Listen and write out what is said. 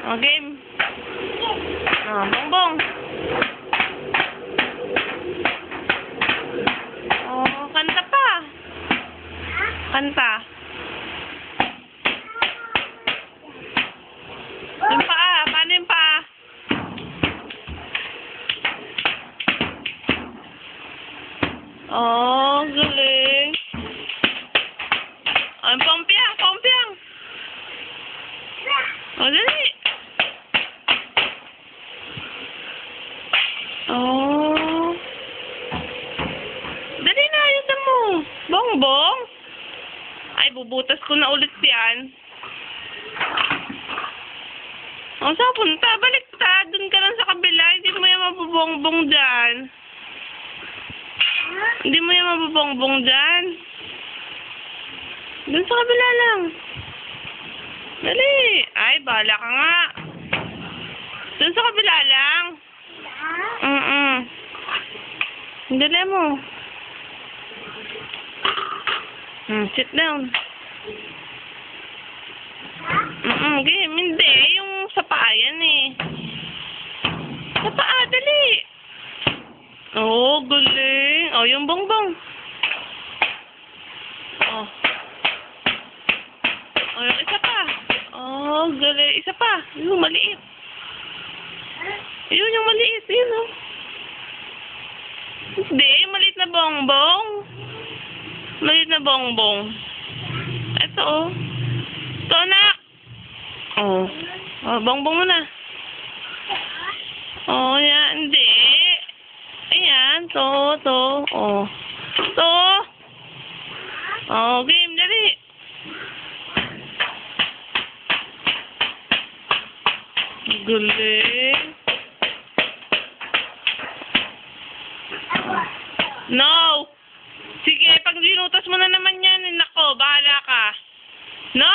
O, game. O, bongbong. O, kanta pa. Kanta. Yung paa. Paano yung paa? Oh, galing. Ang pompiang, pompiang. O, dali. Oh. Dali na, ayusin mo. Bongbong. Ay, bubutas ko na ulit yan. O, saan punta? Baliktad. Doon ka lang sa kabila. Hindi mo yan mabubongbong dyan. Hindi mo yan mabubongbong dyan. Doon sa kabila lang. Dali. Ay, bahala ka nga. Doon sa kabila lang. Dali mo. Sit down. Game. Hindi. Yung sa paa yan eh. Sa paa, dali. Oh, galing. Oh, yung bongbong. Oh. Oh, yung isa pa. Oh, galing. Isa pa. Yung maliit. Yun, yung maliit. Yun, oh. Hindi, yung maliit na bongbong. Maliit na bongbong. Ito, oh. Ito, anak. Oh. Oh, bongbong mo na. Oh, yan. Hindi. Ayan. To. Oh. To. Oh, game. Dali. Galing. No! Sige, pag dinutas mo na naman yan, nako, bahala ka. No!